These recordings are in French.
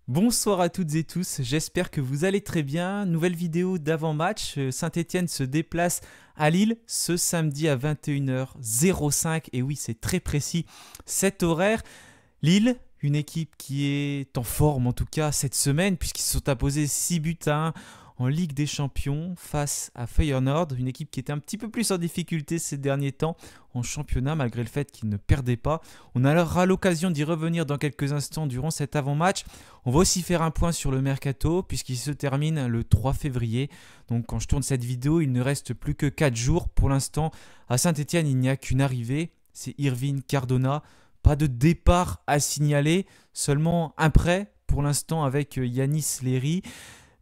Bonsoir à toutes et tous, j'espère que vous allez très bien. Nouvelle vidéo d'avant-match, Saint-Étienne se déplace à Lille ce samedi à 21h05. Et oui, c'est très précis cet horaire. Lille, une équipe qui est en forme en tout cas cette semaine puisqu'ils se sont imposés 6 buts à 1 en Ligue des Champions face à Feyenoord, une équipe qui était un petit peu plus en difficulté ces derniers temps en championnat malgré le fait qu'ils ne perdaient pas. On aura l'occasion d'y revenir dans quelques instants durant cet avant-match. On va aussi faire un point sur le mercato puisqu'il se termine le 3 février. Donc quand je tourne cette vidéo, il ne reste plus que 4 jours. Pour l'instant, à Saint-Étienne, il n'y a qu'une arrivée, c'est Irvine Cardona. Pas de départ à signaler, seulement un prêt pour l'instant avec Yanis Léry.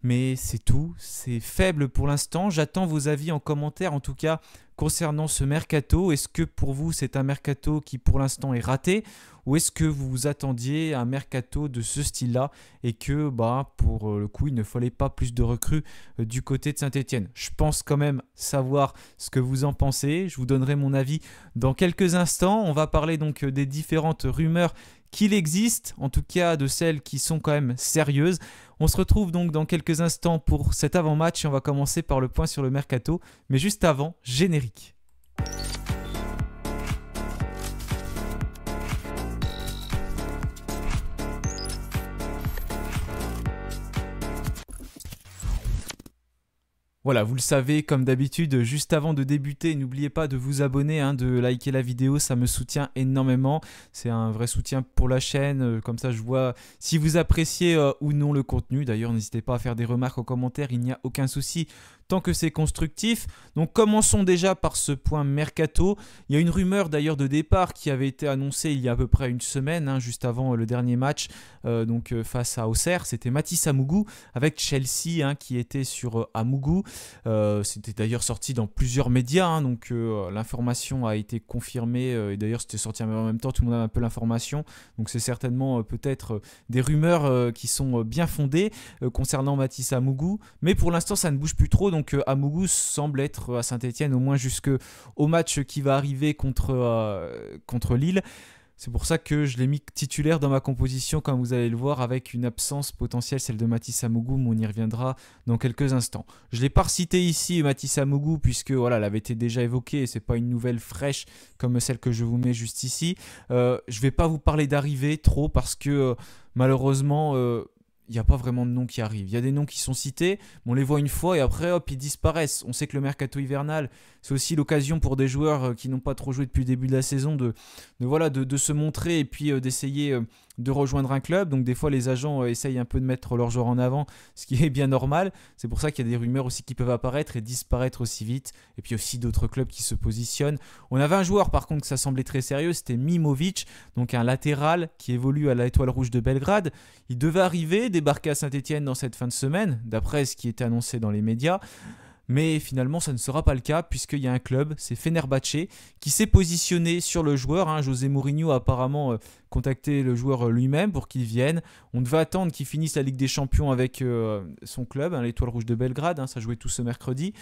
Mais c'est tout, c'est faible pour l'instant. J'attends vos avis en commentaire en tout cas concernant ce mercato. Est-ce que pour vous c'est un mercato qui pour l'instant est raté ou est-ce que vous vous attendiez à un mercato de ce style-là et que pour le coup il ne fallait pas plus de recrues du côté de Saint-Étienne? Je pense quand même savoir ce que vous en pensez. Je vous donnerai mon avis dans quelques instants. On va parler donc des différentes rumeurs qu'il existe, en tout cas de celles qui sont quand même sérieuses. On se retrouve donc dans quelques instants pour cet avant-match et on va commencer par le point sur le mercato. Mais juste avant, générique. Voilà, vous le savez, comme d'habitude, juste avant de débuter, n'oubliez pas de vous abonner, de liker la vidéo, ça me soutient énormément. C'est un vrai soutien pour la chaîne, comme ça je vois si vous appréciez ou non le contenu. D'ailleurs, n'hésitez pas à faire des remarques en commentaire, il n'y a aucun souci tant que c'est constructif. Donc commençons déjà par ce point mercato. Il y a une rumeur d'ailleurs de départ qui avait été annoncée il y a à peu près une semaine, juste avant le dernier match face à Auxerre. C'était Matisse Amougou avec Chelsea qui était sur Amougou. C'était d'ailleurs sorti dans plusieurs médias, donc l'information a été confirmée et d'ailleurs c'était sorti en même temps, tout le monde a un peu l'information, donc c'est certainement peut-être des rumeurs qui sont bien fondées concernant Matisse Amougou, mais pour l'instant ça ne bouge plus trop, donc Amougou semble être à Saint-Étienne au moins jusqu'au match qui va arriver contre Lille. C'est pour ça que je l'ai mis titulaire dans ma composition, comme vous allez le voir, avec une absence potentielle, celle de Matisse Amougou, mais on y reviendra dans quelques instants. Je ne l'ai pas recité ici, Matisse Amougou, puisque voilà, elle avait été déjà évoquée et ce n'est pas une nouvelle fraîche comme celle que je vous mets juste ici. Je ne vais pas vous parler d'arrivée trop parce que malheureusement... il n'y a pas vraiment de noms qui arrivent. Il y a des noms qui sont cités, mais on les voit une fois et après, hop, ils disparaissent. On sait que le mercato hivernal, c'est aussi l'occasion pour des joueurs qui n'ont pas trop joué depuis le début de la saison de se montrer et puis d'essayer de rejoindre un club. Donc des fois, les agents essayent un peu de mettre leurs joueurs en avant, ce qui est bien normal. C'est pour ça qu'il y a des rumeurs aussi qui peuvent apparaître et disparaître aussi vite. Et puis aussi d'autres clubs qui se positionnent. On avait un joueur par contre que ça semblait très sérieux, c'était Mimovic, donc un latéral qui évolue à l'Étoile Rouge de Belgrade. Il devait arriver, débarquer à Saint-Étienne dans cette fin de semaine, d'après ce qui était annoncé dans les médias. Mais finalement, ça ne sera pas le cas puisqu'il y a un club, c'est Fenerbahçe, qui s'est positionné sur le joueur. José Mourinho a apparemment contacté le joueur lui-même pour qu'il vienne. On devait attendre qu'il finisse la Ligue des Champions avec son club, l'Étoile Rouge de Belgrade. Ça jouait tout ce mercredi.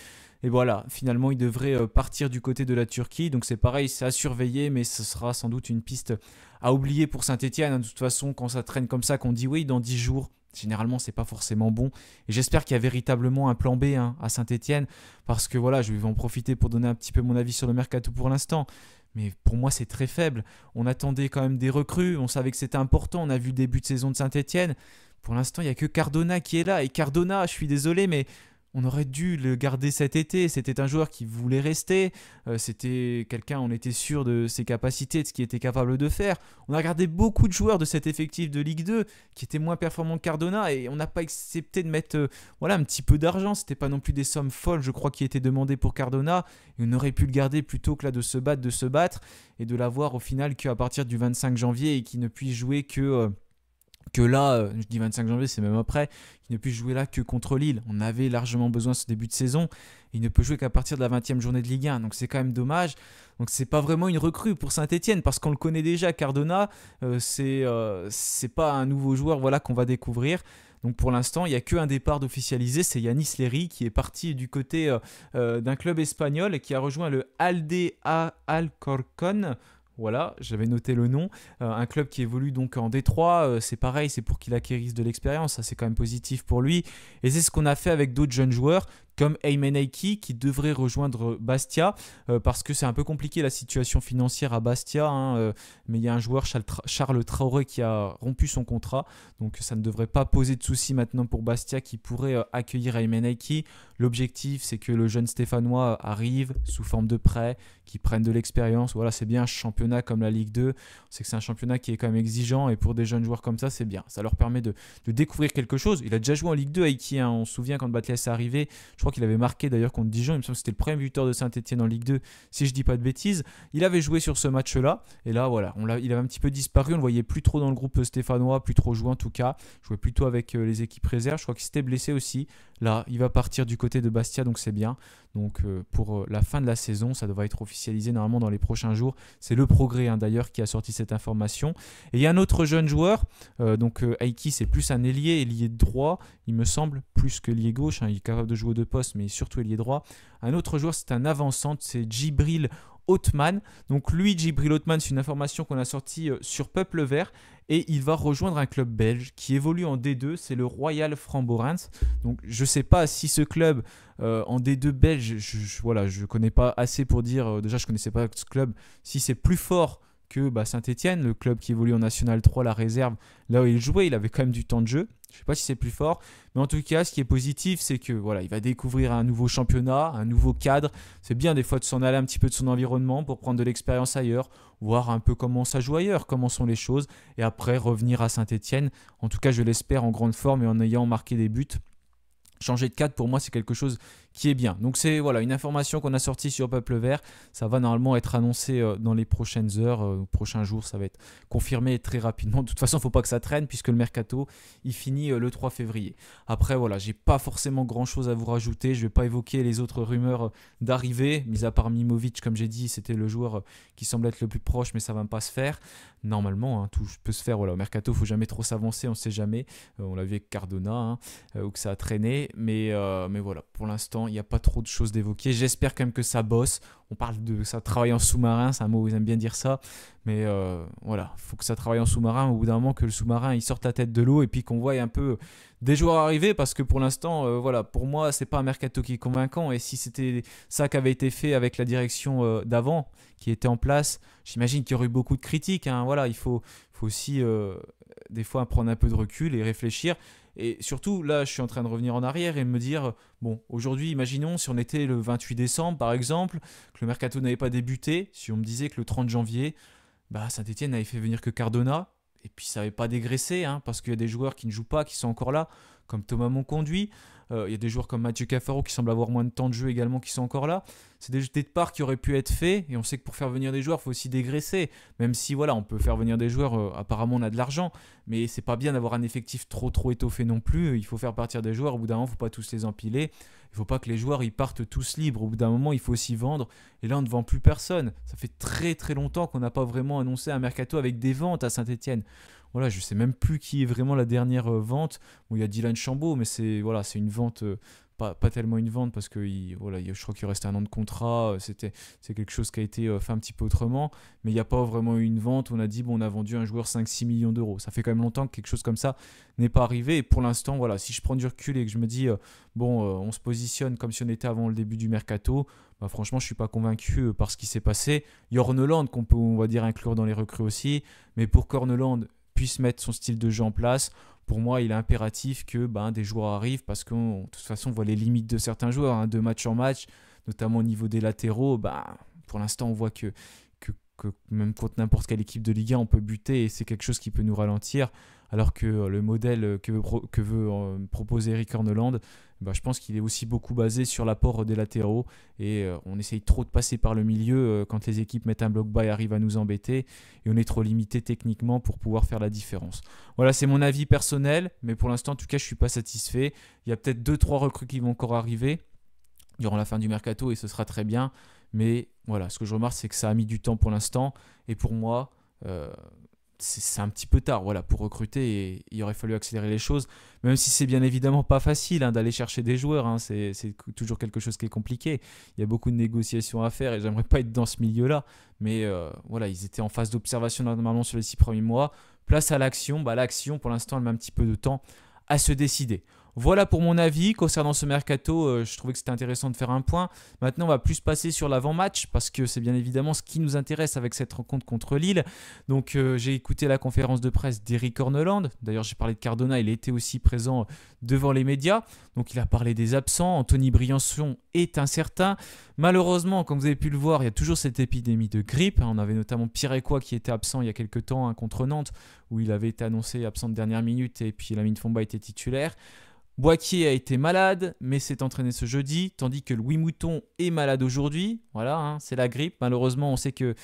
Et voilà, finalement, il devrait partir du côté de la Turquie. Donc c'est pareil, c'est à surveiller, mais ce sera sans doute une piste à oublier pour Saint-Étienne. De toute façon, quand ça traîne comme ça, qu'on dit oui, dans 10 jours, généralement, c'est pas forcément bon. Et j'espère qu'il y a véritablement un plan B à Saint-Étienne. Parce que voilà, je vais en profiter pour donner un petit peu mon avis sur le mercato pour l'instant. Mais pour moi, c'est très faible. On attendait quand même des recrues. On savait que c'était important. On a vu le début de saison de Saint-Étienne. Pour l'instant, il n'y a que Cardona qui est là. Et Cardona, je suis désolé, mais on aurait dû le garder cet été. C'était un joueur qui voulait rester. C'était quelqu'un, on était sûr de ses capacités, de ce qu'il était capable de faire. On a regardé beaucoup de joueurs de cet effectif de Ligue 2 qui étaient moins performants que Cardona et on n'a pas accepté de mettre un petit peu d'argent. C'était pas non plus des sommes folles, je crois, qui étaient demandées pour Cardona. Et on aurait pu le garder plutôt que là de se battre et de l'avoir au final qu'à partir du 25 janvier et qui ne puisse jouer que là, je dis 25 janvier, c'est même après, qu'il ne puisse jouer là que contre Lille. On avait largement besoin de ce début de saison. Il ne peut jouer qu'à partir de la 20e journée de Ligue 1. Donc c'est quand même dommage. Donc c'est pas vraiment une recrue pour Saint-Étienne parce qu'on le connaît déjà. Cardona, c'est pas un nouveau joueur qu'on va découvrir. Donc pour l'instant, il n'y a qu'un départ d'officialisé, c'est Yanis Léry qui est parti du côté d'un club espagnol et qui a rejoint le Alde Alcorcón. Voilà, j'avais noté le nom. Un club qui évolue donc en Détroit, c'est pareil, c'est pour qu'il acquérisse de l'expérience, ça c'est quand même positif pour lui. Et c'est ce qu'on a fait avec d'autres jeunes joueurs, comme Ayman Aiki qui devrait rejoindre Bastia, parce que c'est un peu compliqué la situation financière à Bastia, hein, mais il y a un joueur, Charles Traoré, qui a rompu son contrat, donc ça ne devrait pas poser de soucis maintenant pour Bastia qui pourrait accueillir Ayman Aiki. L'objectif, c'est que le jeune Stéphanois arrive sous forme de prêt, qui prenne de l'expérience. Voilà, c'est bien un championnat comme la Ligue 2. On sait que c'est un championnat qui est quand même exigeant et pour des jeunes joueurs comme ça, c'est bien. Ça leur permet de découvrir quelque chose. Il a déjà joué en Ligue 2 Aiki, hein. On se souvient quand Batles est arrivé. Je crois qu'il avait marqué d'ailleurs contre Dijon. Il me semble que c'était le premier buteur de Saint-Etienne en Ligue 2, si je dis pas de bêtises. Il avait joué sur ce match-là. Et là, voilà, il avait un petit peu disparu. On le voyait plus trop dans le groupe stéphanois, plus trop jouer en tout cas. Jouait plutôt avec les équipes réserves. Je crois qu'il s'était blessé aussi. Là, il va partir du côté de Bastia, donc c'est bien. Donc pour la fin de la saison, ça devrait être officialisé normalement dans les prochains jours. C'est le Progrès d'ailleurs qui a sorti cette information. Et il y a un autre jeune joueur, Aiki, c'est plus un ailier droit, il me semble, plus que ailier gauche, hein. Il est capable de jouer aux deux postes, mais surtout ailier droit. Un autre joueur, c'est un avançant, c'est Djibril Othman. Donc lui, Djibril Othman, c'est une information qu'on a sortie sur Peuple Vert et il va rejoindre un club belge qui évolue en D2, c'est le Royal Frambourens. Donc je ne sais pas si ce club en D2 belge, je connais pas assez pour dire, déjà je connaissais pas ce club, si c'est plus fort que Saint-Etienne, le club qui évolue en National 3, la réserve, là où il jouait, il avait quand même du temps de jeu. Je ne sais pas si c'est plus fort, mais en tout cas, ce qui est positif, c'est que voilà, il va découvrir un nouveau championnat, un nouveau cadre. C'est bien des fois de s'en aller un petit peu de son environnement pour prendre de l'expérience ailleurs, voir un peu comment ça joue ailleurs, comment sont les choses, et après revenir à Saint-Etienne. En tout cas, je l'espère en grande forme et en ayant marqué des buts. Changer de cadre, pour moi, c'est quelque chose qui est bien. Donc c'est voilà, une information qu'on a sortie sur Peuple Vert. Ça va normalement être annoncé dans les prochaines heures, prochains jours. Ça va être confirmé très rapidement. De toute façon, il ne faut pas que ça traîne puisque le mercato, il finit le 3 février. Après, voilà, j'ai pas forcément grand-chose à vous rajouter. Je ne vais pas évoquer les autres rumeurs d'arrivée. Mis à part Mimovic, comme j'ai dit, c'était le joueur qui semble être le plus proche, mais ça ne va pas se faire. Normalement, hein, tout peut se faire. Voilà, au mercato, il ne faut jamais trop s'avancer. On ne sait jamais. On l'a vu avec Cardona, où que ça a traîné. Mais voilà, pour l'instant, il n'y a pas trop de choses d'évoquer. J'espère quand même que ça bosse. On parle de ça travaille en sous-marin, c'est un mot où ils aiment bien dire ça. Mais voilà, il faut que ça travaille en sous-marin. Au bout d'un moment, que le sous-marin il sorte la tête de l'eau et puis qu'on voit un peu des joueurs arriver. Parce que pour l'instant, voilà, pour moi, c'est pas un mercato qui est convaincant. Et si c'était ça qui avait été fait avec la direction d'avant, qui était en place, j'imagine qu'il y aurait eu beaucoup de critiques, hein. Voilà, il faut aussi des fois prendre un peu de recul et réfléchir. Et surtout, là, je suis en train de revenir en arrière et me dire, bon, aujourd'hui, imaginons si on était le 28 décembre, par exemple, que le mercato n'avait pas débuté, si on me disait que le 30 janvier, Saint-Etienne n'avait fait venir que Cardona, et puis ça n'avait pas dégraissé, hein, parce qu'il y a des joueurs qui ne jouent pas, qui sont encore là, comme Thomas Monconduit. Il y a des joueurs comme Mathieu Cafaro qui semblent avoir moins de temps de jeu également qui sont encore là. C'est des départs qui auraient pu être faits et on sait que pour faire venir des joueurs, il faut aussi dégraisser. Même si voilà, on peut faire venir des joueurs, apparemment on a de l'argent, mais c'est pas bien d'avoir un effectif trop étoffé non plus. Il faut faire partir des joueurs, au bout d'un moment, il ne faut pas tous les empiler. Il ne faut pas que les joueurs ils partent tous libres. Au bout d'un moment, il faut aussi vendre. Et là, on ne vend plus personne. Ça fait très longtemps qu'on n'a pas vraiment annoncé un mercato avec des ventes à Saint-Etienne. Voilà, je ne sais même plus qui est vraiment la dernière vente. Bon, il y a Dylan Chambaud, mais c'est une vente, pas tellement une vente parce que je crois qu'il restait un an de contrat. C'est quelque chose qui a été fait un petit peu autrement. Mais il n'y a pas vraiment eu une vente. On a dit, bon, on a vendu un joueur 5-6 millions d'euros. Ça fait quand même longtemps que quelque chose comme ça n'est pas arrivé. Et pour l'instant, voilà, si je prends du recul et que je me dis, on se positionne comme si on était avant le début du mercato, franchement, je ne suis pas convaincu par ce qui s'est passé. Il y a Horneland qu'on peut, on va dire, inclure dans les recrues aussi. Mais pour qu'Horneland puisse mettre son style de jeu en place, pour moi, il est impératif que des joueurs arrivent parce que de toute façon, on voit les limites de certains joueurs, hein, de match en match, notamment au niveau des latéraux. Pour l'instant, on voit que même contre n'importe quelle équipe de Ligue 1, on peut buter et c'est quelque chose qui peut nous ralentir. Alors que le modèle que veut proposer Eric Horneland, je pense qu'il est aussi beaucoup basé sur l'apport des latéraux et on essaye trop de passer par le milieu quand les équipes mettent un bloc bas et arrivent à nous embêter et on est trop limité techniquement pour pouvoir faire la différence. Voilà, c'est mon avis personnel, mais pour l'instant en tout cas je ne suis pas satisfait. Il y a peut-être 2-3 recrues qui vont encore arriver durant la fin du mercato et ce sera très bien, mais voilà, ce que je remarque c'est que ça a mis du temps pour l'instant et pour moi c'est un petit peu tard voilà, pour recruter et il aurait fallu accélérer les choses, même si c'est bien évidemment pas facile d'aller chercher des joueurs, c'est toujours quelque chose qui est compliqué. Il y a beaucoup de négociations à faire et j'aimerais pas être dans ce milieu-là, mais voilà, ils étaient en phase d'observation normalement sur les 6 premiers mois. Place à l'action, l'action pour l'instant elle met un petit peu de temps à se décider. Voilà pour mon avis concernant ce mercato, je trouvais que c'était intéressant de faire un point. Maintenant on va plus passer sur l'avant-match parce que c'est bien évidemment ce qui nous intéresse avec cette rencontre contre Lille. Donc j'ai écouté la conférence de presse d'Eric Orneland, d'ailleurs j'ai parlé de Cardona, il était aussi présent devant les médias. Donc il a parlé des absents, Anthony Briançon est incertain. Malheureusement, comme vous avez pu le voir, il y a toujours cette épidémie de grippe. On avait notamment Pierre Ecois qui était absent il y a quelques temps contre Nantes où il avait été annoncé absent de dernière minute et puis Lamine Fomba était titulaire. Boakier a été malade, mais s'est entraîné ce jeudi, tandis que Louis Mouton est malade aujourd'hui. Voilà, c'est la grippe. Malheureusement, on sait que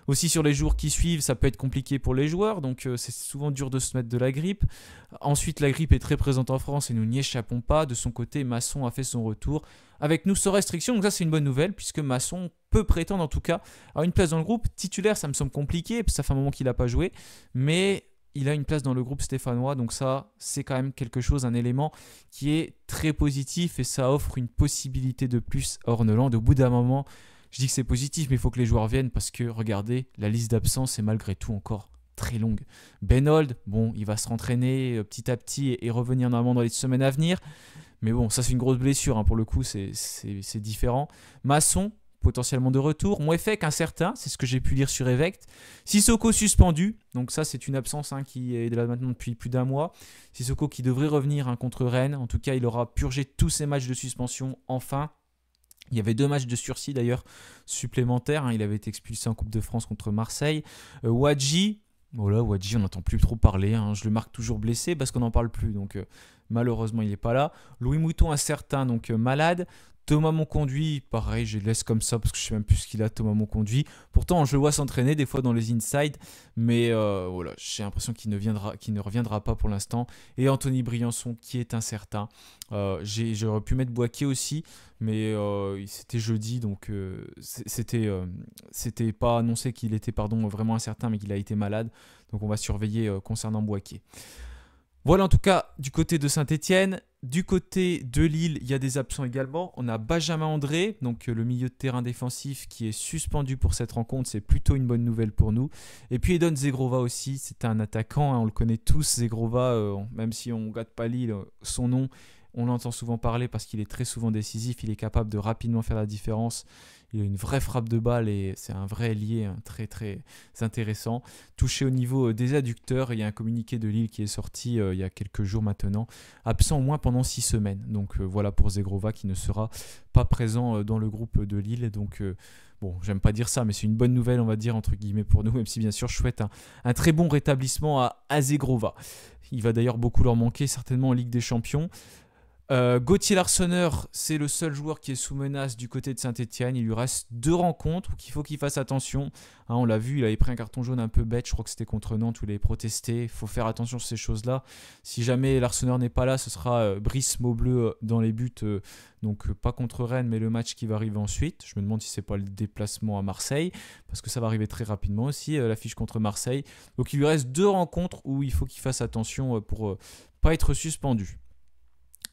aussi sur les jours qui suivent, ça peut être compliqué pour les joueurs, donc c'est souvent dur de se mettre de la grippe. Ensuite, la grippe est très présente en France et nous n'y échappons pas. De son côté, Masson a fait son retour avec nous sans restriction, donc ça c'est une bonne nouvelle, puisque Masson peut prétendre en tout cas à une place dans le groupe. Titulaire, ça me semble compliqué, parce que ça fait un moment qu'il n'a pas joué, mais il a une place dans le groupe stéphanois, donc ça, c'est quand même quelque chose, un élément qui est très positif et ça offre une possibilité de plus à Orneland. Au bout d'un moment, je dis que c'est positif, mais il faut que les joueurs viennent parce que, regardez, la liste d'absence est malgré tout encore très longue. Benold, bon, il va se rentraîner petit à petit et revenir normalement dans les semaines à venir, mais bon, ça c'est une grosse blessure, pour le coup, c'est différent. Masson, potentiellement de retour. Moefek incertain, c'est ce que j'ai pu lire sur Evect. Sissoko suspendu, donc ça c'est une absence qui est là maintenant depuis plus d'un mois. Sissoko qui devrait revenir contre Rennes, en tout cas il aura purgé tous ses matchs de suspension enfin. Il y avait 2 matchs de sursis d'ailleurs supplémentaires, il avait été expulsé en Coupe de France contre Marseille. Wadji, Wadji on n'entend plus trop parler, je le marque toujours blessé parce qu'on n'en parle plus, donc malheureusement il n'est pas là. Louis Mouton incertain, donc malade. Thomas Monconduit, pareil, je le laisse comme ça parce que je ne sais même plus ce qu'il a, Thomas Monconduit. Pourtant, je le vois s'entraîner des fois dans les inside, mais voilà, j'ai l'impression qu'il ne reviendra pas pour l'instant. Et Anthony Briançon qui est incertain. J'aurais pu mettre Boakier aussi, mais c'était jeudi, donc c'était pas annoncé qu'il était vraiment incertain, mais qu'il a été malade. Donc on va surveiller concernant Boakier. Voilà en tout cas du côté de Saint-Etienne. Du côté de Lille, il y a des absents également. On a Benjamin André, donc le milieu de terrain défensif qui est suspendu pour cette rencontre. C'est plutôt une bonne nouvelle pour nous. Et puis Edon Zegrova aussi, c'est un attaquant. On le connaît tous, Zegrova, même si on ne gâte pas Lille, son nom, on l'entend souvent parler parce qu'il est très souvent décisif. Il est capable de rapidement faire la différence. Il a une vraie frappe de balle et c'est un vrai ailier très très intéressant. Touché au niveau des adducteurs, il y a un communiqué de Lille qui est sorti il y a quelques jours maintenant. Absent au moins pendant 6 semaines. Donc voilà pour Zegrova qui ne sera pas présent dans le groupe de Lille. Donc bon, j'aime pas dire ça, mais c'est une bonne nouvelle, on va dire, entre guillemets pour nous, même si bien sûr je souhaite un très bon rétablissement à Zegrova. Il va d'ailleurs beaucoup leur manquer, certainement en Ligue des Champions. Gauthier Larsonneur, c'est le seul joueur qui est sous menace du côté de Saint-Etienne. Il lui reste 2 rencontres où il faut qu'il fasse attention. On l'a vu, il avait pris un carton jaune un peu bête, je crois que c'était contre Nantes où il avait protesté. Il faut faire attention sur ces choses-là. Si jamais Larsonneur n'est pas là, ce sera Brice Maubleu dans les buts. Donc pas contre Rennes, mais le match qui va arriver ensuite. Je me demande si c'est pas le déplacement à Marseille, parce que ça va arriver très rapidement aussi, l'affiche contre Marseille. Donc il lui reste 2 rencontres où il faut qu'il fasse attention pour pas être suspendu.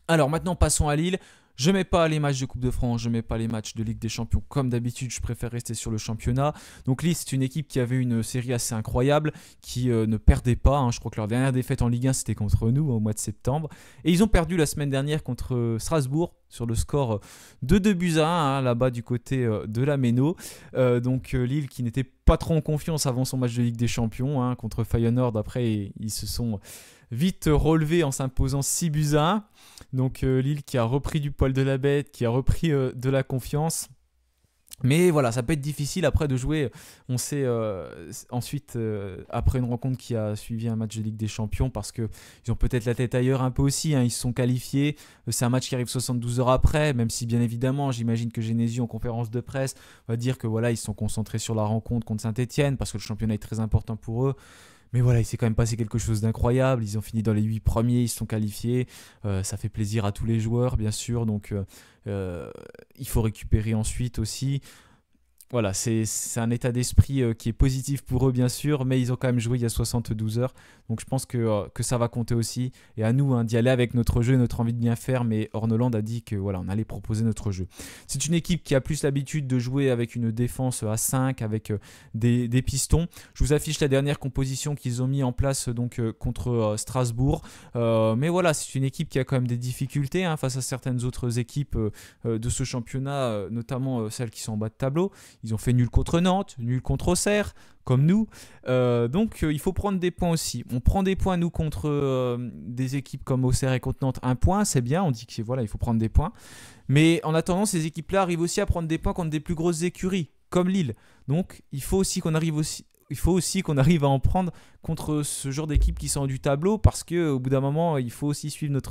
Alors maintenant passons à Lille. Je ne mets pas les matchs de Coupe de France, je ne mets pas les matchs de Ligue des Champions comme d'habitude, je préfère rester sur le championnat. Donc Lille, c'est une équipe qui avait une série assez incroyable, qui ne perdait pas. Je crois que leur dernière défaite en Ligue 1, c'était contre nous au mois de septembre. Et ils ont perdu la semaine dernière contre Strasbourg sur le score de 2-1 là-bas du côté de la Méno. Donc Lille qui n'était pas trop en confiance avant son match de Ligue des Champions contre Feyenoord. Après, ils se sont vite relevé en s'imposant 6-1. Donc Lille qui a repris du poil de la bête, qui a repris de la confiance. Mais voilà, ça peut être difficile après de jouer. On sait ensuite, après une rencontre qui a suivi un match de Ligue des Champions, parce qu'ils ont peut-être la tête ailleurs un peu aussi. Ils se sont qualifiés. C'est un match qui arrive 72 heures après, même si bien évidemment, j'imagine que Genesio en conférence de presse va dire que voilà, ils se sont concentrés sur la rencontre contre Saint-Etienne, parce que le championnat est très important pour eux. Mais voilà, il s'est quand même passé quelque chose d'incroyable. Ils ont fini dans les 8 premiers, ils se sont qualifiés. Ça fait plaisir à tous les joueurs, bien sûr. Donc, il faut récupérer ensuite aussi. voilà, c'est un état d'esprit qui est positif pour eux, bien sûr, mais ils ont quand même joué il y a 72 heures. Donc je pense que ça va compter aussi. Et à nous d'y aller avec notre jeu, notre envie de bien faire. Mais Horneland a dit que voilà, on allait proposer notre jeu. C'est une équipe qui a plus l'habitude de jouer avec une défense à 5, avec des pistons. Je vous affiche la dernière composition qu'ils ont mis en place contre Strasbourg. Mais voilà, c'est une équipe qui a quand même des difficultés face à certaines autres équipes de ce championnat, notamment celles qui sont en bas de tableau. Ils ont fait nul contre Nantes, nul contre Auxerre, comme nous. Donc il faut prendre des points aussi. On prend des points, nous, contre des équipes comme Auxerre et contre Nantes. Un point, c'est bien. On dit que voilà, il faut prendre des points. Mais en attendant, ces équipes-là arrivent aussi à prendre des points contre des plus grosses écuries, comme Lille. Donc il faut aussi qu'on arrive à en prendre contre ce genre d'équipe qui sort du tableau, parce qu'au bout d'un moment, il faut aussi suivre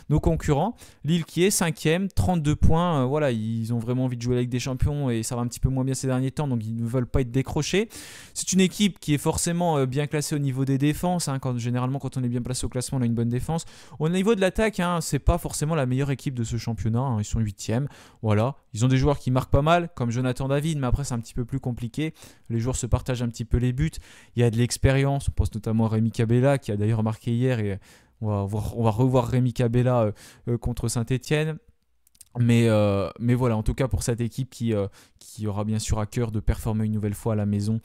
nos concurrents. Lille qui est 5e, 32 points. Voilà, ils ont vraiment envie de jouer la Ligue des Champions et ça va un petit peu moins bien ces derniers temps, donc ils ne veulent pas être décrochés. C'est une équipe qui est forcément bien classée au niveau des défenses. Généralement, quand on est bien placé au classement, on a une bonne défense. Au niveau de l'attaque, c'est pas forcément la meilleure équipe de ce championnat. Ils sont 8e. Voilà. Ils ont des joueurs qui marquent pas mal, comme Jonathan David, mais après, c'est un petit peu plus compliqué. Les joueurs se partagent un petit peu les buts. Il y a de l'expérience. On pense notamment à Rémi Cabella, qui a d'ailleurs marqué hier, et on va revoir Rémi Cabella contre Saint-Etienne. Mais voilà, en tout cas pour cette équipe qui aura bien sûr à cœur de performer une nouvelle fois à la maison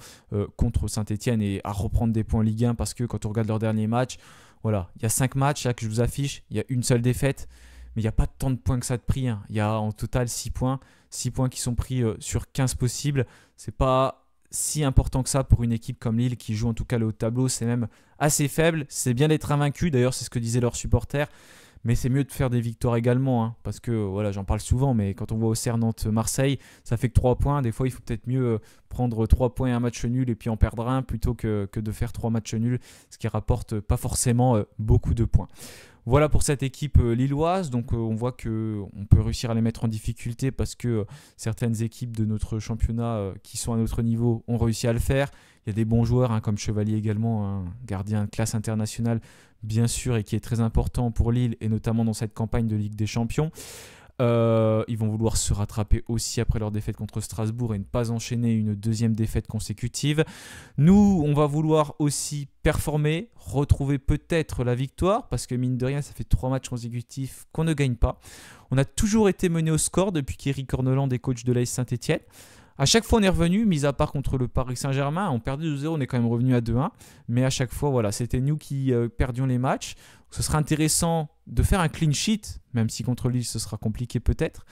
contre Saint-Etienne et à reprendre des points Ligue 1, parce que quand on regarde leur dernier match, voilà, il y a 5 matchs là, que je vous affiche, il y a une seule défaite, mais il n'y a pas tant de points que ça de pris. Il y a en total 6 points, 6 points qui sont pris sur 15 possibles. C'est pas si important que ça pour une équipe comme Lille qui joue en tout cas le haut de tableau. C'est même assez faible. C'est bien d'être invaincu, d'ailleurs c'est ce que disaient leurs supporters, mais c'est mieux de faire des victoires également, parce que voilà, j'en parle souvent, mais quand on voit Auxerre, Nantes, Marseille, ça fait que 3 points. Des fois il faut peut-être mieux prendre 3 points et un match nul et puis en perdre un, plutôt que de faire 3 matchs nuls, ce qui rapporte pas forcément beaucoup de points. Voilà pour cette équipe lilloise. Donc on voit qu'on peut réussir à les mettre en difficulté, parce que certaines équipes de notre championnat qui sont à notre niveau ont réussi à le faire. Il y a des bons joueurs comme Chevalier également, un gardien de classe internationale bien sûr, et qui est très important pour Lille, et notamment dans cette campagne de Ligue des Champions. Ils vont vouloir se rattraper aussi après leur défaite contre Strasbourg et ne pas enchaîner une deuxième défaite consécutive. Nous, on va vouloir aussi performer, retrouver peut-être la victoire, parce que mine de rien, ça fait 3 matchs consécutifs qu'on ne gagne pas. On a toujours été mené au score depuis qu'Éric Horneland est coach de l'AS Saint-Etienne. À chaque fois, on est revenu, mis à part contre le Paris Saint-Germain. On perdait 2-0, on est quand même revenu à 2-1. Mais à chaque fois, voilà, c'était nous qui perdions les matchs. Ce sera intéressant de faire un clean sheet, même si contre Lille, ce sera compliqué peut-être.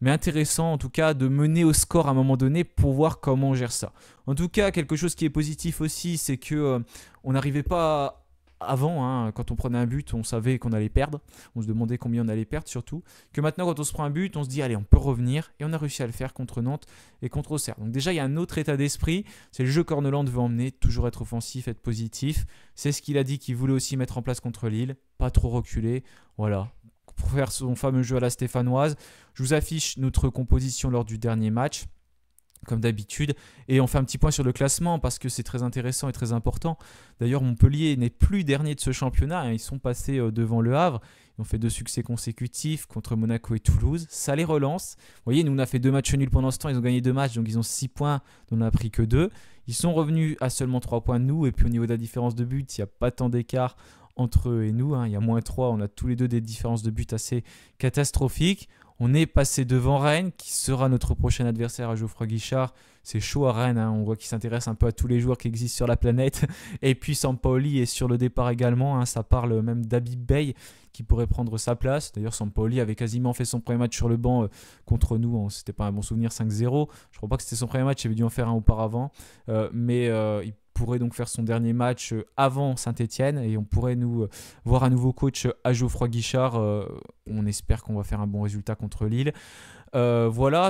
Mais intéressant, en tout cas, de mener au score à un moment donné pour voir comment on gère ça. En tout cas, quelque chose qui est positif aussi, c'est qu'on n'arrivait pas avant, quand on prenait un but, on savait qu'on allait perdre. On se demandait combien on allait perdre surtout. Que maintenant, quand on se prend un but, on se dit allez, on peut revenir. Et on a réussi à le faire contre Nantes et contre Auxerre. Donc déjà, il y a un autre état d'esprit. C'est le jeu qu'Horneland veut emmener. Toujours être offensif, être positif. C'est ce qu'il a dit qu'il voulait aussi mettre en place contre Lille. Pas trop reculer. Voilà. Pour faire son fameux jeu à la stéphanoise. Je vous affiche notre composition lors du dernier match, comme d'habitude, et on fait un petit point sur le classement parce que c'est très intéressant et très important. D'ailleurs, Montpellier n'est plus dernier de ce championnat, ils sont passés devant Le Havre. Ils ont fait 2 succès consécutifs contre Monaco et Toulouse, ça les relance. Vous voyez, nous on a fait 2 matchs nuls pendant ce temps, ils ont gagné 2 matchs, donc ils ont 6 points, on n'a pris que 2. Ils sont revenus à seulement 3 points de nous, et puis au niveau de la différence de but, il n'y a pas tant d'écart entre eux et nous, il y a -3, on a tous les deux des différences de but assez catastrophiques. On est passé devant Rennes, qui sera notre prochain adversaire à Geoffroy Guichard. C'est chaud à Rennes, on voit qu'il s'intéresse un peu à tous les joueurs qui existent sur la planète. Et puis Sampaoli est sur le départ également, ça parle même d'Habib Beye qui pourrait prendre sa place. D'ailleurs, Sampaoli avait quasiment fait son premier match sur le banc contre nous, c'était pas un bon souvenir, 5-0. Je crois pas que c'était son premier match, il avait dû en faire un auparavant. Mais il pourrait donc faire son dernier match avant Saint-Etienne, et on pourrait nous voir un nouveau coach à Geoffroy Guichard. On espère qu'on va faire un bon résultat contre Lille. Voilà,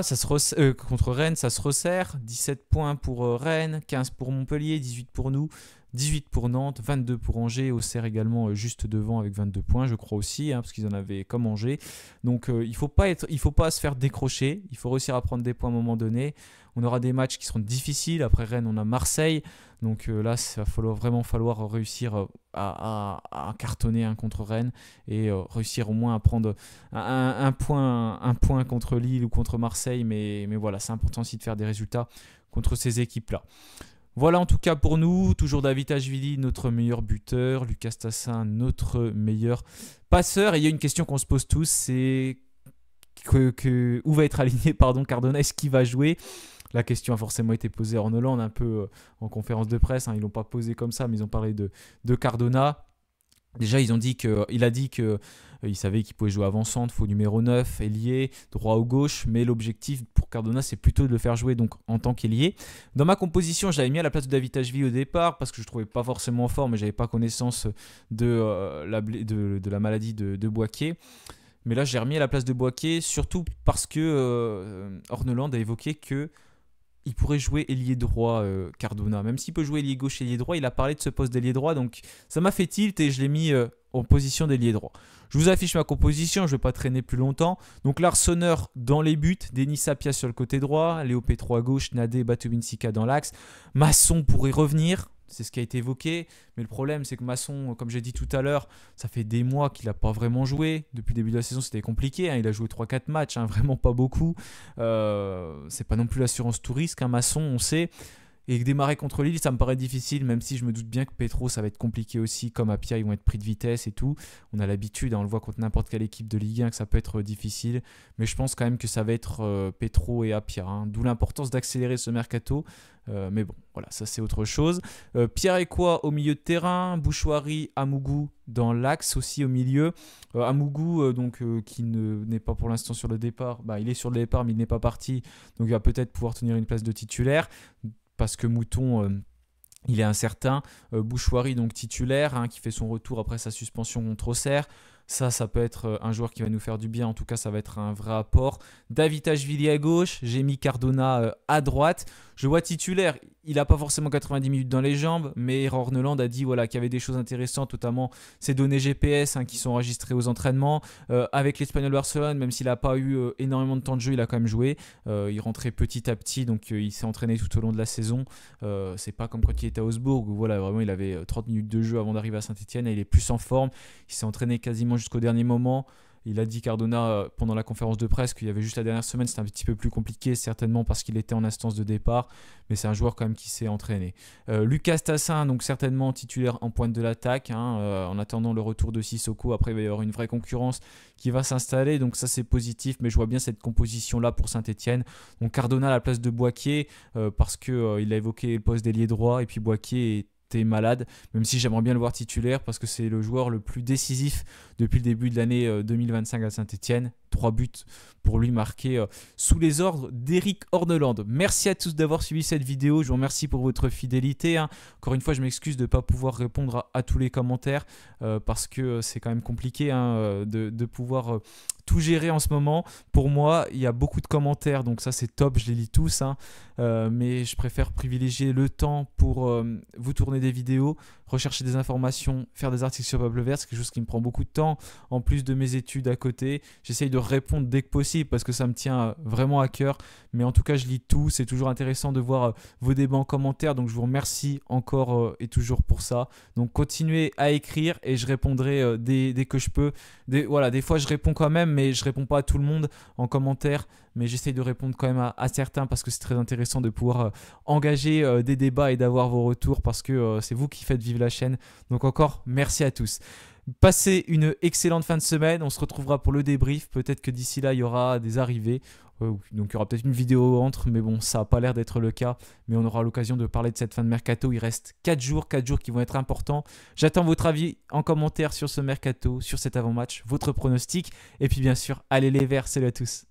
contre Rennes, ça se resserre. 17 points pour Rennes, 15 pour Montpellier, 18 pour nous, 18 pour Nantes, 22 pour Angers, Auxerre également juste devant avec 22 points, je crois aussi, parce qu'ils en avaient comme Angers. Donc il faut pas se faire décrocher, il faut réussir à prendre des points à un moment donné. On aura des matchs qui seront difficiles. Après Rennes, on a Marseille. Donc là, il va vraiment falloir réussir à cartonner contre Rennes et réussir au moins à prendre un point contre Lille ou contre Marseille. Mais voilà, c'est important aussi de faire des résultats contre ces équipes-là. Voilà en tout cas pour nous, toujours Davidashvili, notre meilleur buteur, Lucas Tassin, notre meilleur passeur. Et il y a une question qu'on se pose tous, c'est où va être aligné Cardona, est-ce qu'il va jouer? La question a forcément été posée en Hollande, un peu en conférence de presse. Hein. Ils ne l'ont pas posé comme ça, mais ils ont parlé de Cardona. Déjà, il a dit qu'il savait qu'il pouvait jouer avant-centre, faux numéro 9, ailier, droit ou gauche. Mais l'objectif pour Cardona, c'est plutôt de le faire jouer donc, en tant qu'ailier. Dans ma composition, je l'avais mis à la place de Davidashvili au départ parce que je ne trouvais pas forcément fort, mais je n'avais pas connaissance de la maladie de Boaké. Mais là, j'ai remis à la place de Boaké, surtout parce que Orneland a évoqué que il pourrait jouer ailier droit, Cardona. Même s'il peut jouer ailier gauche et ailier droit, il a parlé de ce poste d'ailier droit. Donc ça m'a fait tilt et je l'ai mis en position d'ailier droit. Je vous affiche ma composition, je ne vais pas traîner plus longtemps. Donc Larsonneur dans les buts, Denis Sapia sur le côté droit, Léo Petro à gauche, Nadé, Batubinsika dans l'axe. Masson pourrait revenir. C'est ce qui a été évoqué, mais le problème c'est que Masson, comme j'ai dit tout à l'heure, ça fait des mois qu'il n'a pas vraiment joué. Depuis le début de la saison c'était compliqué, hein. Il a joué 3-4 matchs, hein, vraiment pas beaucoup. C'est pas non plus l'assurance tout risque, hein, Masson on sait. Et démarrer contre Lille, ça me paraît difficile, même si je me doute bien que Petro, ça va être compliqué aussi, comme Apia, ils vont être pris de vitesse et tout. On a l'habitude, hein, on le voit contre n'importe quelle équipe de Ligue 1, que ça peut être difficile. Mais je pense quand même que ça va être Petro et Apia, hein, d'où l'importance d'accélérer ce mercato. Mais bon, voilà, ça c'est autre chose. Pierre Ekwa au milieu de terrain, Bouchouari, Amougou dans l'axe aussi au milieu. Amougou, qui n'est pas pour l'instant sur le départ, il est sur le départ mais il n'est pas parti, donc il va peut-être pouvoir tenir une place de titulaire. Parce que Mouton, il est incertain. Bouchouari, donc titulaire, hein, qui fait son retour après sa suspension contre Auxerre. Ça peut être un joueur qui va nous faire du bien. En tout cas, ça va être un vrai apport. Davidashvili à gauche. J'ai mis Cardona à droite. Je vois titulaire. Il n'a pas forcément 90 minutes dans les jambes, mais Orneland a dit qu'il y avait des choses intéressantes, notamment ces données GPS, hein, qui sont enregistrées aux entraînements. Avec l'Espagnol Barcelone, même s'il n'a pas eu énormément de temps de jeu, il a quand même joué. Il rentrait petit à petit, donc il s'est entraîné tout au long de la saison. C'est pas comme quand il était à Augsbourg, où vraiment il avait 30 minutes de jeu avant d'arriver à Saint-Etienne et il est plus en forme. Il s'est entraîné quasiment jusqu'au dernier moment. Il a dit Cardona pendant la conférence de presse qu'il y avait juste la dernière semaine, c'était un petit peu plus compliqué, certainement parce qu'il était en instance de départ, mais c'est un joueur quand même qui s'est entraîné. Lucas Tassin, donc certainement titulaire en pointe de l'attaque, hein, en attendant le retour de Sissoko. Après, il va y avoir une vraie concurrence qui va s'installer, donc ça c'est positif, mais je vois bien cette composition-là pour Saint-Etienne. Donc Cardona à la place de Boaké, parce qu'il a évoqué le poste d'ailier droit, et puis Boaké est malade, même si j'aimerais bien le voir titulaire parce que c'est le joueur le plus décisif depuis le début de l'année 2025 à Saint-Etienne. 3 buts pour lui marqués sous les ordres d'Eric Orneland. Merci à tous d'avoir suivi cette vidéo. Je vous remercie pour votre fidélité, hein. Encore une fois, je m'excuse de ne pas pouvoir répondre à tous les commentaires parce que c'est quand même compliqué, hein, de pouvoir tout gérer en ce moment. Pour moi, il y a beaucoup de commentaires, donc ça c'est top, je les lis tous, hein. Mais je préfère privilégier le temps pour vous tourner des vidéos, rechercher des informations, faire des articles sur Peuple Vert. C'est quelque chose qui me prend beaucoup de temps, en plus de mes études à côté. J'essaye de répondre dès que possible parce que ça me tient vraiment à cœur, mais en tout cas je lis tout. C'est toujours intéressant de voir vos débats en commentaire, donc je vous remercie encore et toujours pour ça. Donc continuez à écrire et je répondrai dès que je peux. Des fois je réponds quand même, mais je réponds pas à tout le monde en commentaire, mais j'essaye de répondre quand même à certains parce que c'est très intéressant de pouvoir engager des débats et d'avoir vos retours parce que c'est vous qui faites vivre la chaîne. Donc encore merci à tous. Passez une excellente fin de semaine, on se retrouvera pour le débrief, peut-être que d'ici là il y aura des arrivées, donc il y aura peut-être une vidéo entre, mais bon ça n'a pas l'air d'être le cas, mais on aura l'occasion de parler de cette fin de mercato. Il reste 4 jours qui vont être importants. J'attends votre avis en commentaire sur ce mercato, sur cet avant-match, votre pronostic, et puis bien sûr allez les Verts, salut à tous.